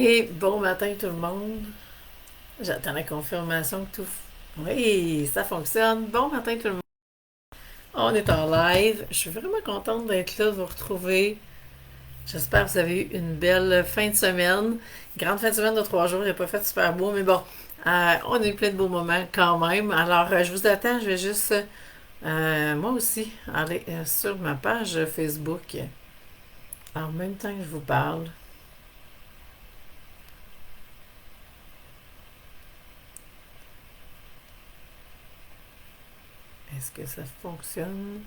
Et bon matin tout le monde. J'attends la confirmation que tout... Oui, ça fonctionne. Bon matin tout le monde. On est en live. Je suis vraiment contente d'être là, de vous retrouver. J'espère que vous avez eu une belle fin de semaine. Grande fin de semaine de 3 jours. Il n'a pas fait super beau, mais bon, on a eu plein de beaux moments quand même. Alors, je vous attends. Je vais juste, moi aussi, aller sur ma page Facebook en même temps que je vous parle. Est-ce que ça fonctionne?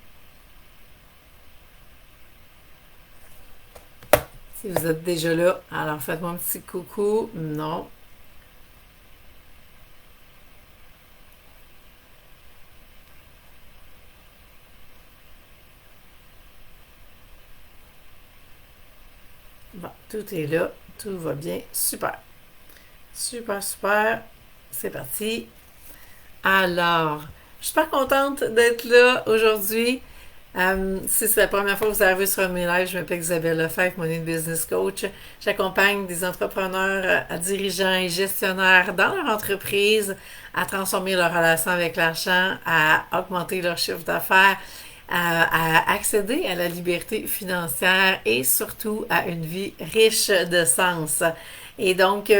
Si vous êtes déjà là, alors faites-moi un petit coucou. Non. Bon, tout est là. Tout va bien. Super. Super, super. C'est parti. Alors, je suis super contente d'être là aujourd'hui. Si c'est la première fois que vous arrivez sur un de mes lives, je m'appelle Isabelle Lefebvre, mon business coach. J'accompagne des entrepreneurs, dirigeants et gestionnaires dans leur entreprise à transformer leur relation avec l'argent, à augmenter leur chiffre d'affaires, à accéder à la liberté financière et surtout à une vie riche de sens. Et donc,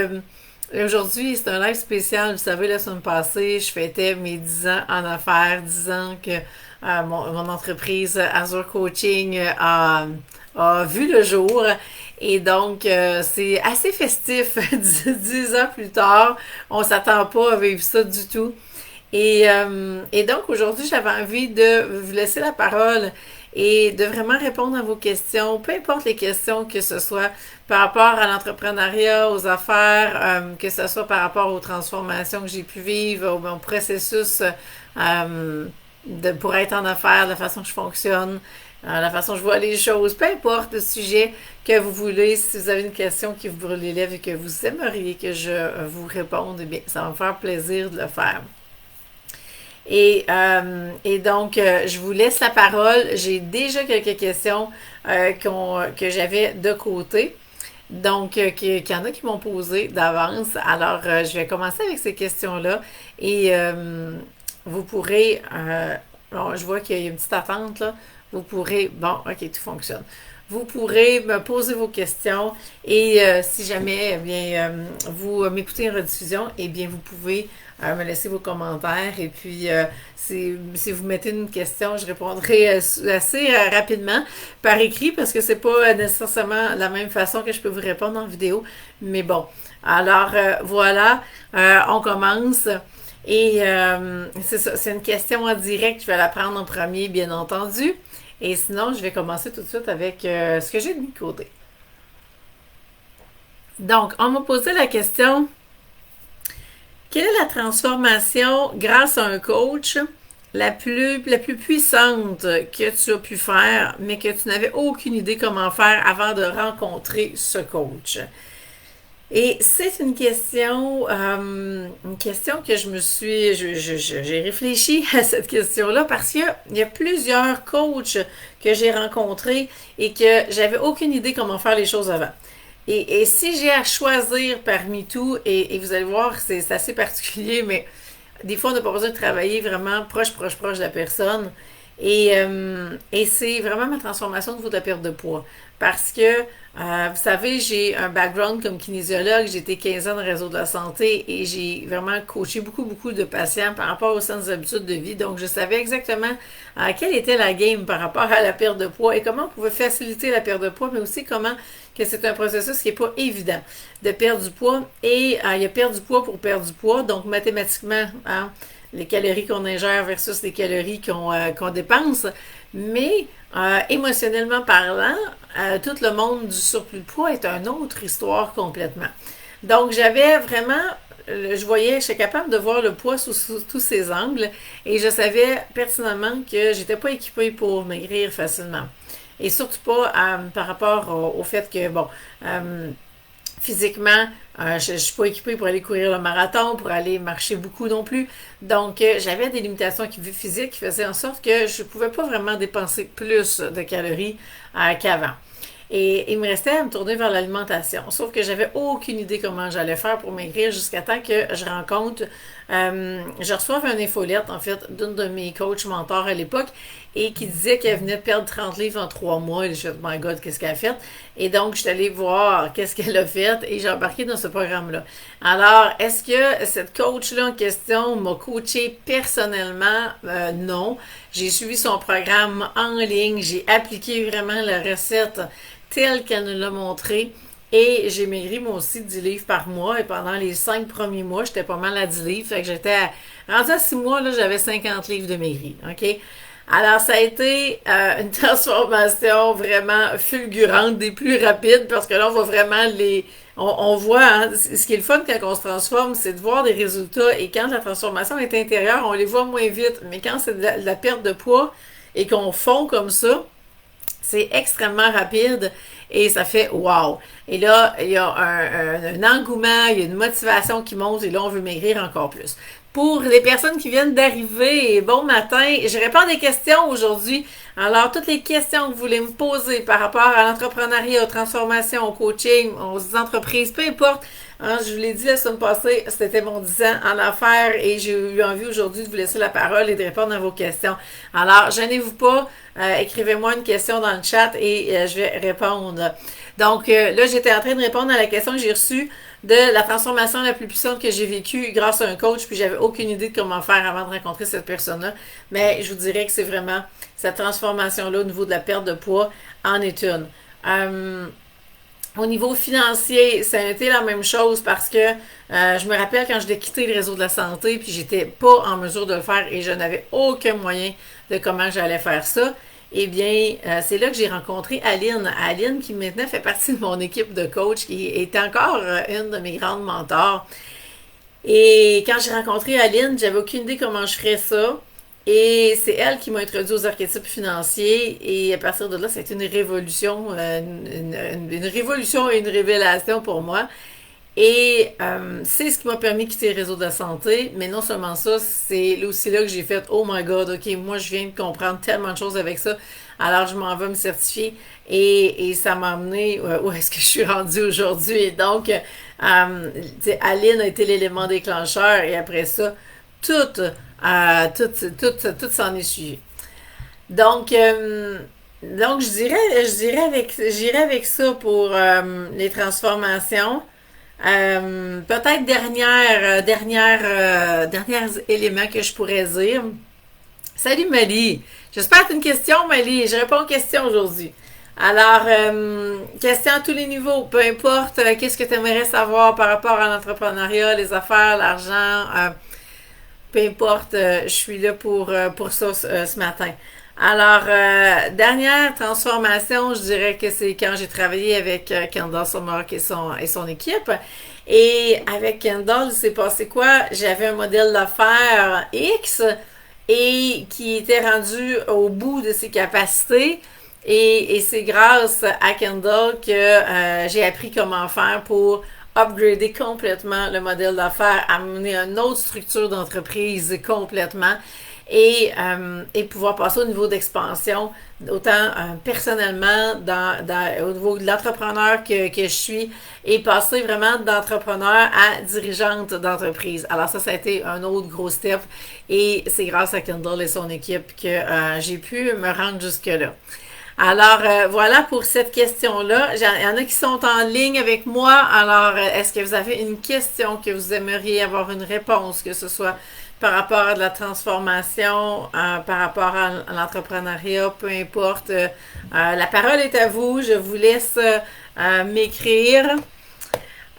aujourd'hui, c'est un live spécial. Vous savez, la semaine passée, je fêtais mes 10 ans en affaires, 10 ans que mon entreprise Azure Coaching a vu le jour. Et donc, c'est assez festif 10 ans plus tard. On ne s'attend pas à vivre ça du tout. Et donc, aujourd'hui, j'avais envie de vous laisser la parole et de vraiment répondre à vos questions, peu importe les questions, que ce soit par rapport à l'entrepreneuriat, aux affaires, que ce soit par rapport aux transformations que j'ai pu vivre, au mon processus pour être en affaires, la façon que je fonctionne, la façon que je vois les choses, peu importe le sujet que vous voulez, si vous avez une question qui vous brûle les lèvres et que vous aimeriez que je vous réponde, eh bien, ça va me faire plaisir de le faire. Et donc, je vous laisse la parole. J'ai déjà quelques questions que j'avais de côté. Donc, qu'il y en a qui m'ont posé d'avance. Alors, je vais commencer avec ces questions-là. Et vous pourrez... bon, je vois qu'il y a une petite attente là. Vous pourrez... Bon, OK, tout fonctionne. Vous pourrez me poser vos questions et si jamais eh bien, vous m'écoutez en rediffusion, eh bien vous pouvez me laisser vos commentaires et puis si vous mettez une question, je répondrai assez rapidement par écrit parce que c'est pas nécessairement la même façon que je peux vous répondre en vidéo. Mais bon, alors voilà, on commence. Et c'est ça, c'est une question en direct, je vais la prendre en premier, bien entendu. Et sinon, je vais commencer tout de suite avec ce que j'ai de côté. Donc, on m'a posé la question, quelle est la transformation grâce à un coach la plus puissante que tu as pu faire, mais que tu n'avais aucune idée comment faire avant de rencontrer ce coach? Et c'est une question que j'ai réfléchi à cette question-là parce qu'il y a plusieurs coachs que j'ai rencontrés et que j'avais aucune idée comment faire les choses avant. Et si j'ai à choisir parmi tout, et vous allez voir, c'est assez particulier, mais des fois, on n'a pas besoin de travailler vraiment proche, proche, proche de la personne. Et c'est vraiment ma transformation au niveau de la perte de poids. Parce que, vous savez, j'ai un background comme kinésiologue, j'ai été 15 ans dans le réseau de la santé et j'ai vraiment coaché beaucoup, beaucoup de patients par rapport aux saines habitudes de vie. Donc, je savais exactement quelle était la game par rapport à la perte de poids et comment on pouvait faciliter la perte de poids, mais aussi comment que c'est un processus qui n'est pas évident de perdre du poids. Et il y a perdre du poids pour perdre du poids. Donc, mathématiquement, hein, les calories qu'on ingère versus les calories qu'on dépense. Mais émotionnellement parlant, tout le monde du surplus de poids est une autre histoire complètement. Donc, j'avais vraiment, je voyais, j'étais capable de voir le poids sous tous ses angles et je savais pertinemment que j'étais pas équipée pour maigrir facilement. Et surtout pas par rapport au fait que, bon, physiquement, je ne suis pas équipée pour aller courir le marathon, pour aller marcher beaucoup non plus. Donc, j'avais des limitations physiques qui faisaient en sorte que je ne pouvais pas vraiment dépenser plus de calories qu'avant. Et il me restait à me tourner vers l'alimentation. Sauf que j'avais aucune idée comment j'allais faire pour maigrir jusqu'à temps que je rencontre, je reçoive une infolette, en fait, d'une de mes coachs mentors à l'époque, et qui disait qu'elle venait de perdre 30 livres en 3 mois. Et je me suis dit, my God, qu'est-ce qu'elle a fait? Et donc, je suis allée voir qu'est-ce qu'elle a fait et j'ai embarqué dans ce programme-là. Alors, est-ce que cette coach-là en question m'a coaché personnellement? Non. J'ai suivi son programme en ligne, j'ai appliqué vraiment la recette telle qu'elle nous l'a montrée. Et j'ai maigri moi aussi 10 livres par mois. Et pendant les 5 premiers mois, j'étais pas mal à 10 livres. Fait que rendue à 6 mois, là, j'avais 50 livres de maigri. OK? Alors, ça a été une transformation vraiment fulgurante, des plus rapides, parce que là, on voit vraiment on voit, hein, ce qui est le fun quand on se transforme, c'est de voir des résultats. Et quand la transformation est intérieure, on les voit moins vite. Mais quand c'est de la perte de poids et qu'on fond comme ça, c'est extrêmement rapide et ça fait wow. Et là, il y a un engouement, il y a une motivation qui monte et là, on veut maigrir encore plus. Pour les personnes qui viennent d'arriver, bon matin, je réponds à des questions aujourd'hui. Alors, toutes les questions que vous voulez me poser par rapport à l'entrepreneuriat, aux transformations, au coaching, aux entreprises, peu importe. Hein, je vous l'ai dit la semaine passée, c'était mon 10 ans en affaires et j'ai eu envie aujourd'hui de vous laisser la parole et de répondre à vos questions. Alors, gênez-vous pas, écrivez-moi une question dans le chat et je vais répondre. Donc, là, j'étais en train de répondre à la question que j'ai reçue de la transformation la plus puissante que j'ai vécue grâce à un coach, puis j'avais aucune idée de comment faire avant de rencontrer cette personne-là. Mais je vous dirais que c'est vraiment cette transformation-là au niveau de la perte de poids en est une. Au niveau financier, ça a été la même chose parce que je me rappelle quand je quitté le réseau de la santé, puis j'étais pas en mesure de le faire et je n'avais aucun moyen de comment j'allais faire ça. Eh bien, c'est là que j'ai rencontré Aline. Aline qui maintenant fait partie de mon équipe de coach, qui est encore une de mes grandes mentors. Et quand j'ai rencontré Aline, j'avais aucune idée comment je ferais ça. Et c'est elle qui m'a introduit aux archétypes financiers. Et à partir de là, c'est une révolution, une révolution et une révélation pour moi. Et c'est ce qui m'a permis de quitter le réseau de la santé. Mais non seulement ça, c'est aussi là que j'ai fait «Oh my God, ok, moi je viens de comprendre tellement de choses avec ça. Alors je m'en vais me certifier.» Et ça m'a amené où est-ce que je suis rendue aujourd'hui. Et donc, Aline a été l'élément déclencheur. Et après ça, tout s'en est suivi. Donc, j'irais avec ça pour les transformations. Peut-être dernier élément que je pourrais dire. Salut Mali. J'espère que tu as une question, Mali. Je réponds aux questions aujourd'hui. Alors, questions à tous les niveaux. Peu importe, qu'est-ce que tu aimerais savoir par rapport à l'entrepreneuriat, les affaires, l'argent. Peu importe, je suis là pour ça ce matin. Alors, dernière transformation, je dirais que c'est quand j'ai travaillé avec Kendall Sommerk et son équipe. Et avec Kendall, il s'est passé quoi? J'avais un modèle d'affaires X et qui était rendu au bout de ses capacités. Et c'est grâce à Kendall que j'ai appris comment faire pour upgrader complètement le modèle d'affaires, amener une autre structure d'entreprise complètement et pouvoir passer au niveau d'expansion, autant personnellement au niveau de l'entrepreneur que je suis et passer vraiment d'entrepreneur à dirigeante d'entreprise. Alors ça a été un autre gros step et c'est grâce à Kendall et son équipe que j'ai pu me rendre jusque-là. Alors, voilà pour cette question-là. Il y en a qui sont en ligne avec moi. Alors, est-ce que vous avez une question que vous aimeriez avoir une réponse, que ce soit par rapport à de la transformation, par rapport à l'entrepreneuriat, peu importe. La parole est à vous. Je vous laisse m'écrire.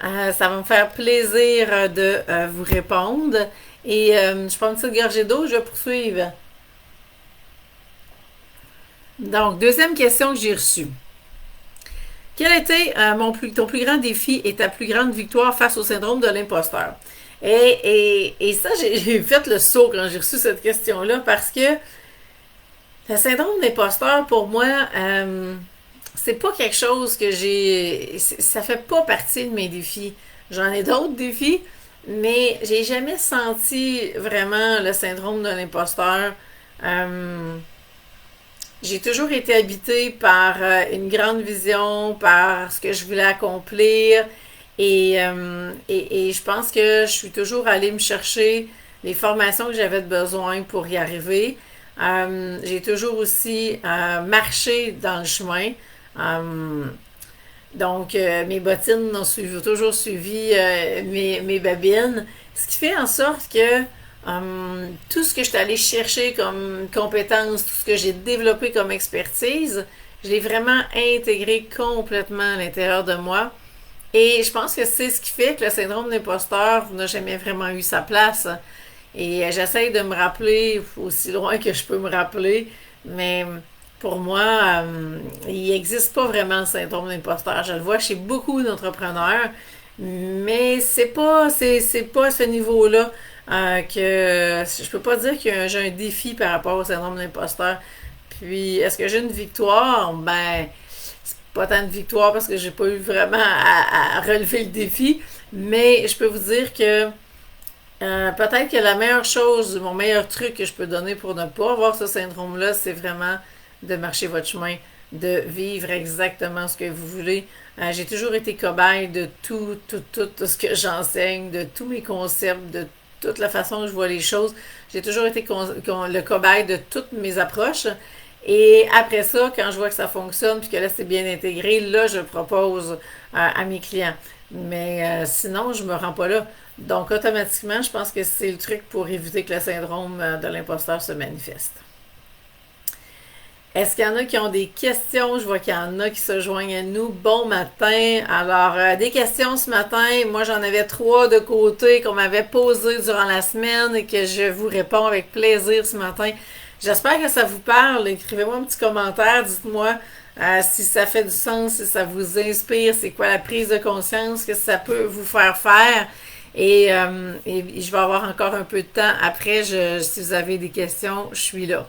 Ça va me faire plaisir de vous répondre. Et je prends une petite gorgée d'eau, je vais poursuivre. Donc, deuxième question que j'ai reçue. Quel était ton plus grand défi et ta plus grande victoire face au syndrome de l'imposteur? Et ça, j'ai fait le saut quand j'ai reçu cette question-là parce que le syndrome de l'imposteur, pour moi, c'est pas quelque chose que ça fait pas partie de mes défis. J'en ai d'autres défis, mais j'ai jamais senti vraiment le syndrome de l'imposteur. j'ai toujours été habitée par une grande vision, par ce que je voulais accomplir. Et je pense que je suis toujours allée me chercher les formations que j'avais besoin pour y arriver. J'ai toujours aussi marché dans le chemin. Euh, mes bottines ont toujours suivi mes babines, ce qui fait en sorte que tout ce que je suis allée chercher comme compétences, tout ce que j'ai développé comme expertise, je l'ai vraiment intégré complètement à l'intérieur de moi. Et je pense que c'est ce qui fait que le syndrome d'imposteur n'a jamais vraiment eu sa place. Et j'essaye de me rappeler aussi loin que je peux me rappeler, mais pour moi, il n'existe pas vraiment le syndrome d'imposteur. Je le vois chez beaucoup d'entrepreneurs, mais c'est pas à ce niveau-là que je peux pas dire que j'ai un défi par rapport au syndrome d'imposteur. Puis, est-ce que j'ai une victoire? Ben, c'est pas tant de victoire parce que j'ai pas eu vraiment à relever le défi, mais je peux vous dire que peut-être que la meilleure chose, mon meilleur truc que je peux donner pour ne pas avoir ce syndrome-là, c'est vraiment de marcher votre chemin, de vivre exactement ce que vous voulez. J'ai toujours été cobaye de tout ce que j'enseigne, de tous mes concepts, de toute la façon dont je vois les choses. J'ai toujours été le cobaye de toutes mes approches. Et après ça, quand je vois que ça fonctionne puis que là c'est bien intégré, là je propose à mes clients. Mais sinon, je me rends pas là. Donc automatiquement, je pense que c'est le truc pour éviter que le syndrome de l'imposteur se manifeste. Est-ce qu'il y en a qui ont des questions? Je vois qu'il y en a qui se joignent à nous. Bon matin. Alors, des questions ce matin. Moi, j'en avais 3 de côté qu'on m'avait posées durant la semaine et que je vous réponds avec plaisir ce matin. J'espère que ça vous parle. Écrivez-moi un petit commentaire. Dites-moi si ça fait du sens, si ça vous inspire, c'est quoi la prise de conscience que ça peut vous faire faire. Et je vais avoir encore un peu de temps après. Si vous avez des questions, je suis là.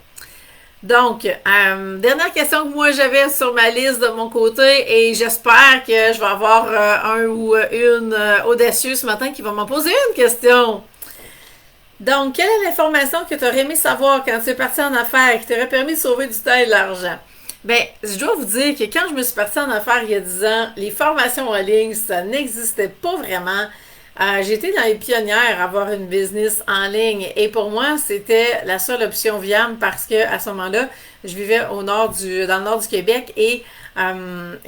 Donc, dernière question que moi j'avais sur ma liste de mon côté et j'espère que je vais avoir un ou une audacieux ce matin qui va m'en poser une question. Donc, quelle est l'information que tu aurais aimé savoir quand tu es parti en affaires qui t'aurait permis de sauver du temps et de l'argent? Ben, je dois vous dire que quand je me suis partie en affaires il y a 10 ans, les formations en ligne, ça n'existait pas vraiment. J'étais dans les pionnières à avoir une business en ligne et pour moi, c'était la seule option viable parce que à ce moment-là, je vivais dans le nord du Québec et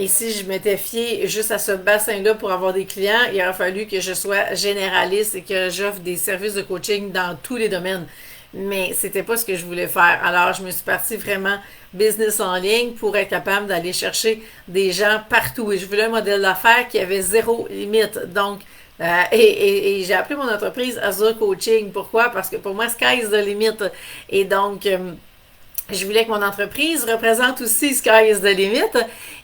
si je m'étais fiée juste à ce bassin-là pour avoir des clients, il aurait fallu que je sois généraliste et que j'offre des services de coaching dans tous les domaines. Mais c'était pas ce que je voulais faire. Alors, je me suis partie vraiment business en ligne pour être capable d'aller chercher des gens partout. Et je voulais un modèle d'affaires qui avait zéro limite. Donc, et j'ai appelé mon entreprise Azure Coaching. Pourquoi? Parce que pour moi, sky is the limit. Et donc, je voulais que mon entreprise représente aussi sky is the limit.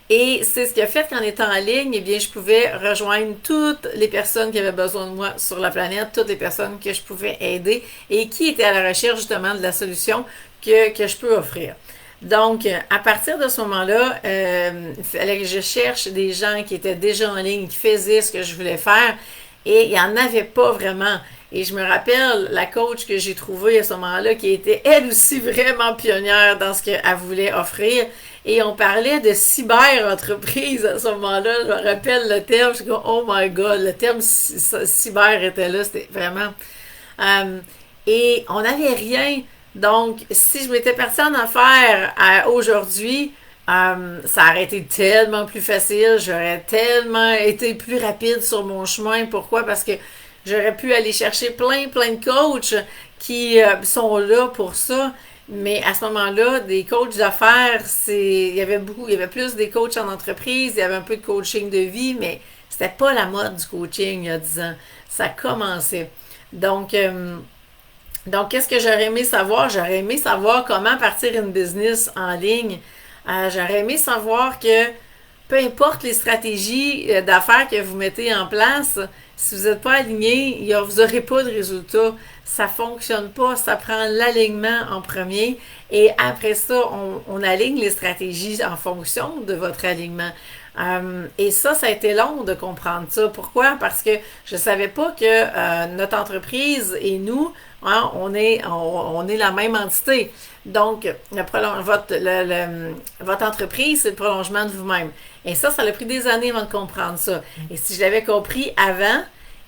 Et c'est ce qui a fait qu'en étant en ligne, eh bien, je pouvais rejoindre toutes les personnes qui avaient besoin de moi sur la planète, toutes les personnes que je pouvais aider et qui étaient à la recherche justement de la solution que je peux offrir. Donc, à partir de ce moment-là, il fallait que je cherche des gens qui étaient déjà en ligne, qui faisaient ce que je voulais faire. Et il n'y en avait pas vraiment. Et je me rappelle la coach que j'ai trouvée à ce moment-là, qui était elle aussi vraiment pionnière dans ce qu'elle voulait offrir. Et on parlait de cyber-entreprise à ce moment-là. Je me rappelle le terme, je suis comme, oh my god, le terme cyber était là, c'était vraiment... et on n'avait rien. Donc, si je m'étais partie en affaires aujourd'hui, ça aurait été tellement plus facile, j'aurais tellement été plus rapide sur mon chemin. Pourquoi? Parce que j'aurais pu aller chercher plein de coachs qui sont là pour ça. Mais à ce moment-là, des coachs d'affaires, il y avait plus des coachs en entreprise, il y avait un peu de coaching de vie, mais c'était pas la mode du coaching il y a 10 ans. Ça commençait. Donc, qu'est-ce que j'aurais aimé savoir? J'aurais aimé savoir comment partir une business en ligne. J'aurais aimé savoir que peu importe les stratégies d'affaires que vous mettez en place, si vous n'êtes pas aligné, vous n'aurez pas de résultat. Ça ne fonctionne pas. Ça prend l'alignement en premier. Et après ça, on aligne les stratégies en fonction de votre alignement. Et ça a été long de comprendre ça. Pourquoi? Parce que je savais pas que notre entreprise et nous, hein, on est la même entité. Donc, votre entreprise, c'est le prolongement de vous-même. Et ça a pris des années avant de comprendre ça. Et si je l'avais compris avant,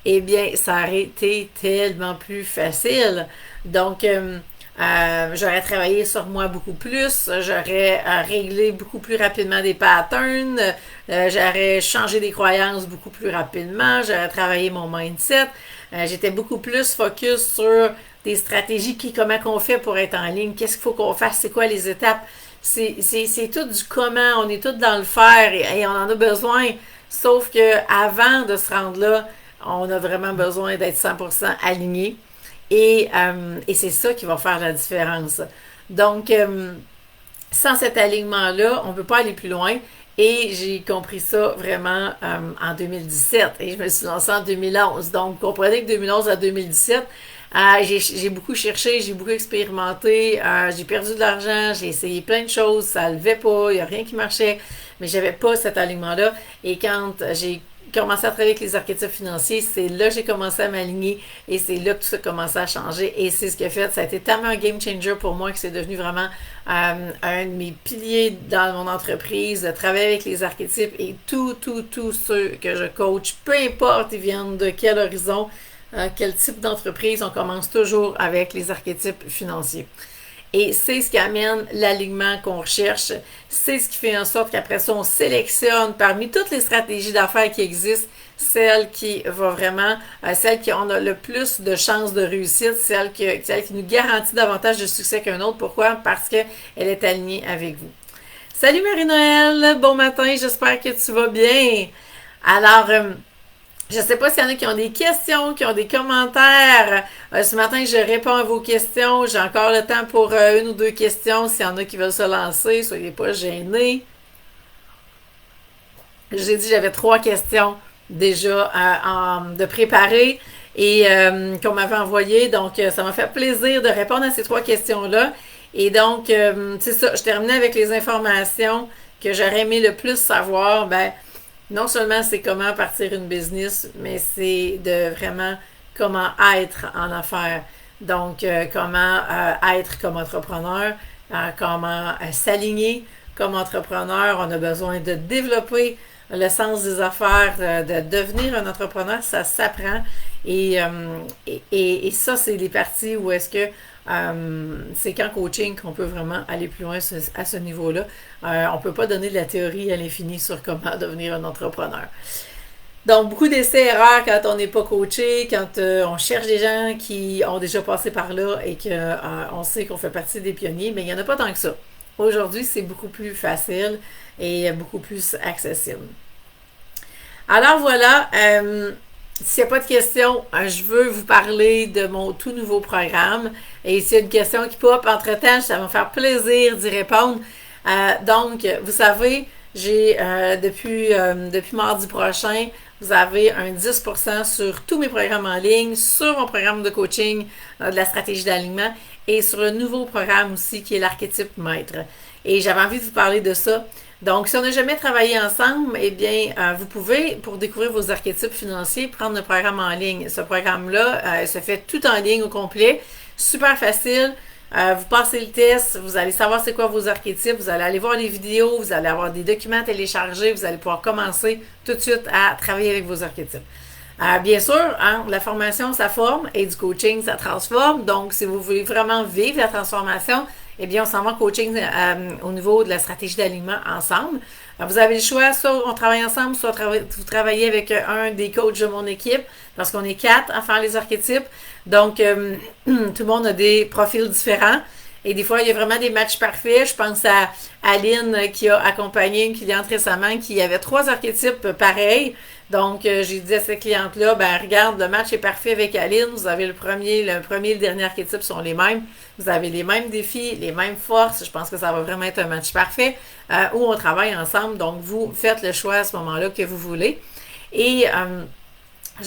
eh bien, ça aurait été tellement plus facile. Donc, j'aurais travaillé sur moi beaucoup plus, j'aurais réglé beaucoup plus rapidement des patterns, j'aurais changé des croyances beaucoup plus rapidement, j'aurais travaillé mon mindset, j'étais beaucoup plus focus sur des stratégies, comment qu'on fait pour être en ligne, qu'est-ce qu'il faut qu'on fasse, c'est quoi les étapes, c'est tout du comment, on est tous dans le faire et on en a besoin, sauf que avant de se rendre là, on a vraiment besoin d'être 100% aligné. Et c'est ça qui va faire la différence. Donc, sans cet alignement-là, on ne peut pas aller plus loin. Et j'ai compris ça vraiment en 2017. Et je me suis lancée en 2011. Donc, vous comprenez que 2011 à 2017, j'ai beaucoup cherché, j'ai beaucoup expérimenté, j'ai perdu de l'argent, j'ai essayé plein de choses, ça ne levait pas, il n'y a rien qui marchait, mais j'avais pas cet alignement-là. Et quand j'ai commencé à travailler avec les archétypes financiers, c'est là que j'ai commencé à m'aligner et c'est là que tout ça a commencé à changer et c'est ce qui a fait, ça a été tellement un game changer pour moi que c'est devenu vraiment un de mes piliers dans mon entreprise, de travailler avec les archétypes et tous ceux que je coach, peu importe ils viennent de quel horizon, quel type d'entreprise, on commence toujours avec les archétypes financiers. Et c'est ce qui amène l'alignement qu'on recherche. C'est ce qui fait en sorte qu'après ça, on sélectionne parmi toutes les stratégies d'affaires qui existent, celle qui va vraiment, celle qui ont le plus de chances de réussite, celle qui nous garantit davantage de succès qu'un autre. Pourquoi? Parce qu'elle est alignée avec vous. Salut Marie-Noël, bon matin, j'espère que tu vas bien. Alors, je ne sais pas s'il y en a qui ont des questions, qui ont des commentaires. Ce matin, je réponds à vos questions. J'ai encore le temps pour une ou deux questions. S'il y en a qui veulent se lancer, soyez pas gênés. J'ai dit que j'avais 3 questions déjà de préparer et qu'on m'avait envoyées. Donc, ça m'a fait plaisir de répondre à ces 3 questions-là. Et donc, c'est ça, je terminais avec les informations que j'aurais aimé le plus savoir. Ben, non seulement c'est comment partir une business, mais c'est de vraiment comment être en affaires. Donc, comment être comme entrepreneur, comment s'aligner comme entrepreneur. On a besoin de développer le sens des affaires, de devenir un entrepreneur, ça s'apprend. Et ça, c'est les parties où est-ce que c'est qu'en coaching qu'on peut vraiment aller plus loin à ce niveau-là. On ne peut pas donner de la théorie à l'infini sur comment devenir un entrepreneur. Donc, beaucoup d'essais-erreurs quand on n'est pas coaché, quand on cherche des gens qui ont déjà passé par là et qu'on sait qu'on fait partie des pionniers, mais il n'y en a pas tant que ça. Aujourd'hui, c'est beaucoup plus facile et beaucoup plus accessible. Alors voilà, s'il n'y a pas de questions, je veux vous parler de mon tout nouveau programme. Et s'il y a une question qui pop entre-temps, ça va me faire plaisir d'y répondre. Donc, vous savez, j'ai depuis mardi prochain, vous avez un 10% sur tous mes programmes en ligne, sur mon programme de coaching de la stratégie d'alignement et sur le nouveau programme aussi qui est l'archétype maître. Et j'avais envie de vous parler de ça. Donc, si on n'a jamais travaillé ensemble, eh bien, vous pouvez, pour découvrir vos archétypes financiers, prendre le programme en ligne. Ce programme-là se fait tout en ligne au complet. Super facile. Vous passez le test, vous allez savoir c'est quoi vos archétypes, vous allez aller voir les vidéos, vous allez avoir des documents téléchargés, vous allez pouvoir commencer tout de suite à travailler avec vos archétypes. Bien sûr, hein, la formation, ça forme et du coaching, ça transforme. Donc, si vous voulez vraiment vivre la transformation, eh bien, on s'en va en coaching au niveau de la stratégie d'alignement ensemble. Vous avez le choix, soit on travaille ensemble, soit vous travaillez avec un des coachs de mon équipe, parce qu'on est 4 à faire les archétypes. Donc, tout le monde a des profils différents. Et des fois, il y a vraiment des matchs parfaits. Je pense à Aline qui a accompagné une cliente récemment qui avait 3 archétypes pareils. Donc, j'ai dit à cette cliente-là, ben regarde, le match est parfait avec Aline. Vous avez le premier et le dernier archétype sont les mêmes. Vous avez les mêmes défis, les mêmes forces. Je pense que ça va vraiment être un match parfait où on travaille ensemble. Donc, vous faites le choix à ce moment-là que vous voulez. Et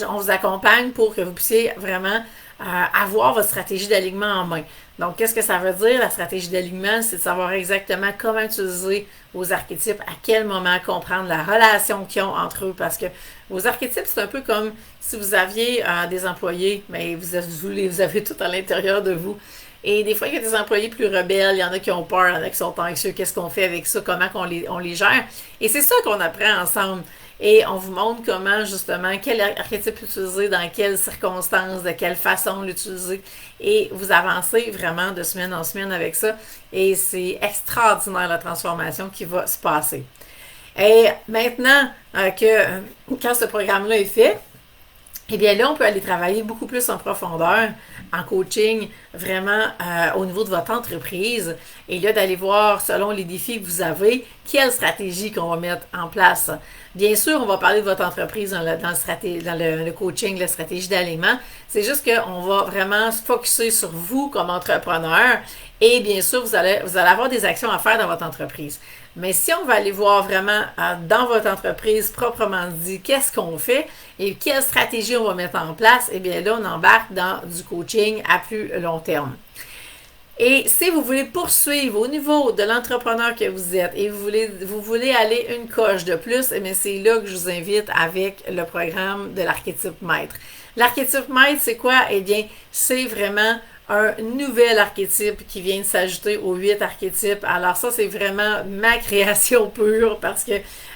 on vous accompagne pour que vous puissiez vraiment avoir votre stratégie d'alignement en main. Donc, qu'est-ce que ça veut dire? La stratégie d'alignement, c'est de savoir exactement comment utiliser vos archétypes, à quel moment comprendre la relation qu'ils ont entre eux, parce que vos archétypes, c'est un peu comme si vous aviez des employés, mais vous avez tout à l'intérieur de vous. Et des fois, il y a des employés plus rebelles, il y en a qui ont peur, il y en a qui sont anxieux, qu'est-ce qu'on fait avec ça, comment on les gère. Et c'est ça qu'on apprend ensemble. Et on vous montre comment, justement, quel archétype utiliser, dans quelles circonstances, de quelle façon l'utiliser. Et vous avancez vraiment de semaine en semaine avec ça. Et c'est extraordinaire la transformation qui va se passer. Et maintenant quand ce programme-là est fait, eh bien là, on peut aller travailler beaucoup plus en profondeur, en coaching, vraiment au niveau de votre entreprise. Et là, d'aller voir, selon les défis que vous avez, quelle stratégie qu'on va mettre en place. Bien sûr, on va parler de votre entreprise dans le coaching, la stratégie d'alignement. C'est juste qu'on va vraiment se focusser sur vous comme entrepreneur. Et bien sûr, vous allez avoir des actions à faire dans votre entreprise. Mais si on va aller voir vraiment dans votre entreprise, proprement dit, qu'est-ce qu'on fait et quelle stratégie on va mettre en place, eh bien là, on embarque dans du coaching à plus long terme. Et si vous voulez poursuivre au niveau de l'entrepreneur que vous êtes et vous voulez aller une coche de plus, eh bien c'est là que je vous invite avec le programme de l'archétype maître. L'archétype maître, c'est quoi? Eh bien, c'est vraiment un nouvel archétype qui vient de s'ajouter aux 8 archétypes. Alors ça, c'est vraiment ma création pure parce que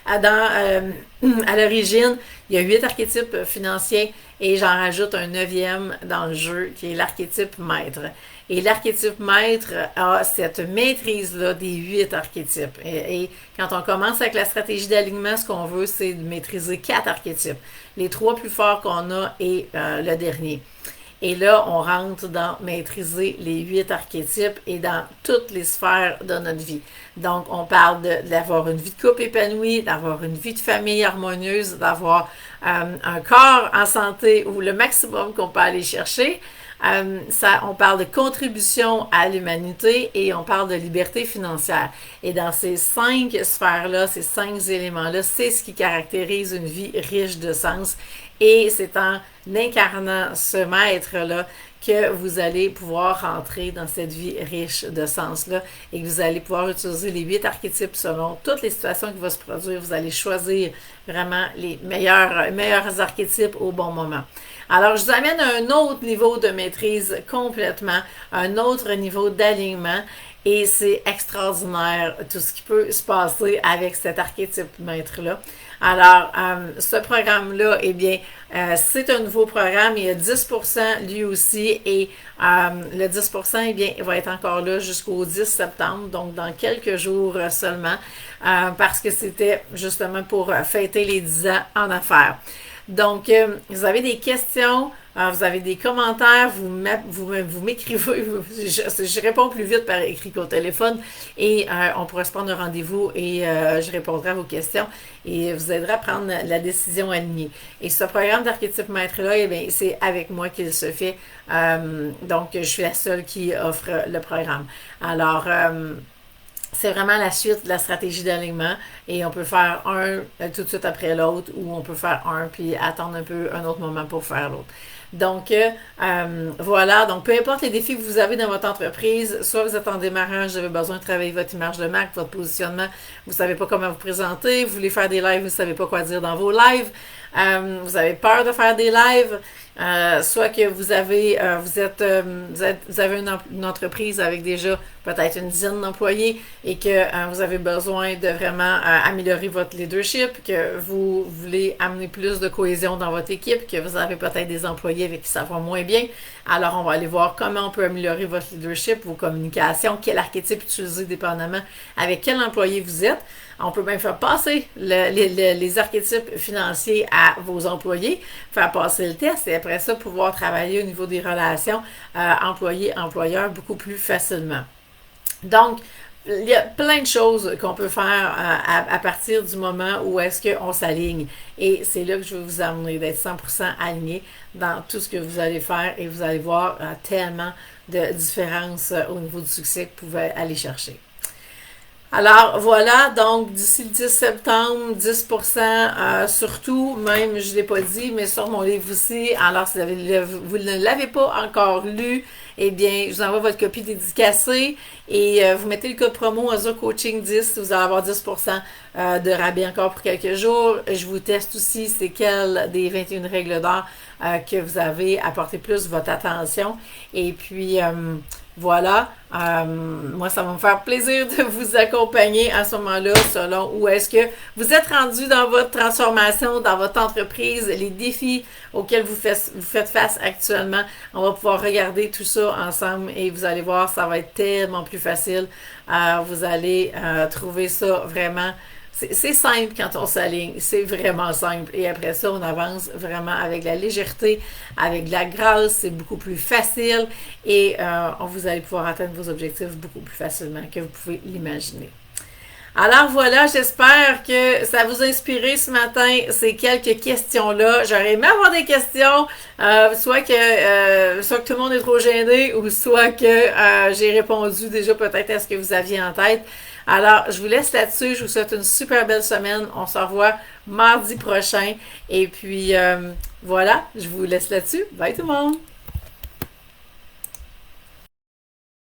à l'origine, il y a 8 archétypes financiers et j'en rajoute un 9e dans le jeu qui est l'archétype maître. Et l'archétype maître a cette maîtrise-là des 8 archétypes. Et quand on commence avec la stratégie d'alignement, ce qu'on veut, c'est de maîtriser 4 archétypes. Les 3 plus forts qu'on a et le dernier. Et là, on rentre dans maîtriser les 8 archétypes et dans toutes les sphères de notre vie. Donc, on parle d'avoir une vie de couple épanouie, d'avoir une vie de famille harmonieuse, d'avoir un corps en santé ou le maximum qu'on peut aller chercher. On parle de contribution à l'humanité et on parle de liberté financière. Et dans ces 5 sphères-là, ces 5 éléments-là, c'est ce qui caractérise une vie riche de sens. Et c'est en incarnant ce maître-là que vous allez pouvoir rentrer dans cette vie riche de sens-là et que vous allez pouvoir utiliser les 8 archétypes selon toutes les situations qui vont se produire. Vous allez choisir vraiment les meilleurs archétypes au bon moment. Alors, je vous amène à un autre niveau de maîtrise complètement, un autre niveau d'alignement. Et c'est extraordinaire tout ce qui peut se passer avec cet archétype maître-là. Alors, ce programme-là, eh bien, c'est un nouveau programme. Il y a 10% lui aussi. Et le 10%, eh bien, il va être encore là jusqu'au 10 septembre, donc dans quelques jours seulement, parce que c'était justement pour fêter les 10 ans en affaires. Donc, vous avez des questions, vous avez des commentaires, vous m'écrivez, je réponds plus vite par écrit qu'au téléphone et on pourra se prendre un rendez-vous et je répondrai à vos questions et vous aiderai à prendre la décision alignée. Et ce programme d'archétype maître-là, eh bien, c'est avec moi qu'il se fait. Donc, je suis la seule qui offre le programme. Alors, c'est vraiment la suite de la stratégie d'alignement et on peut faire un tout de suite après l'autre ou on peut faire un puis attendre un peu un autre moment pour faire l'autre. Donc, voilà. Donc, peu importe les défis que vous avez dans votre entreprise, soit vous êtes en démarrage, vous avez besoin de travailler votre image de marque, votre positionnement, vous ne savez pas comment vous présenter, vous voulez faire des lives, vous ne savez pas quoi dire dans vos lives, vous avez peur de faire des lives, soit que vous avez une entreprise avec déjà peut-être une dizaine d'employés et que vous avez besoin de vraiment améliorer votre leadership, que vous voulez amener plus de cohésion dans votre équipe, que vous avez peut-être des employés avec qui ça va moins bien. Alors, on va aller voir comment on peut améliorer votre leadership, vos communications, quel archétype utiliser dépendamment avec quel employé vous êtes. On peut même faire passer les archétypes financiers à vos employés, faire passer le test et après ça, pouvoir travailler au niveau des relations employé-employeur beaucoup plus facilement. Donc, il y a plein de choses qu'on peut faire à partir du moment où est-ce qu'on s'aligne. Et c'est là que je vais vous amener d'être 100% aligné dans tout ce que vous allez faire et vous allez voir tellement de différences au niveau du succès que vous pouvez aller chercher. Alors voilà, donc d'ici le 10 septembre, 10% surtout, même je ne l'ai pas dit, mais sur mon livre aussi. Alors si vous ne l'avez pas encore lu, eh bien, je vous envoie votre copie dédicacée et vous mettez le code promo Azure Coaching 10, vous allez avoir 10% de rabais encore pour quelques jours. Je vous teste aussi c'est quelle des 21 règles d'or que vous avez apporté plus votre attention. Et puis, voilà, moi ça va me faire plaisir de vous accompagner à ce moment-là selon où est-ce que vous êtes rendu dans votre transformation, dans votre entreprise, les défis auxquels vous faites face actuellement. On va pouvoir regarder tout ça ensemble et vous allez voir, ça va être tellement plus facile. Vous allez trouver ça vraiment. C'est simple quand on s'aligne, c'est vraiment simple. Et après ça, on avance vraiment avec la légèreté, avec la grâce, c'est beaucoup plus facile et vous allez pouvoir atteindre vos objectifs beaucoup plus facilement que vous pouvez l'imaginer. Alors voilà, j'espère que ça vous a inspiré ce matin ces quelques questions-là. J'aurais aimé avoir des questions, soit que tout le monde est trop gêné ou soit que j'ai répondu déjà peut-être à ce que vous aviez en tête. Alors, je vous laisse là-dessus. Je vous souhaite une super belle semaine. On se revoit mardi prochain. Et puis, voilà, je vous laisse là-dessus. Bye tout le monde!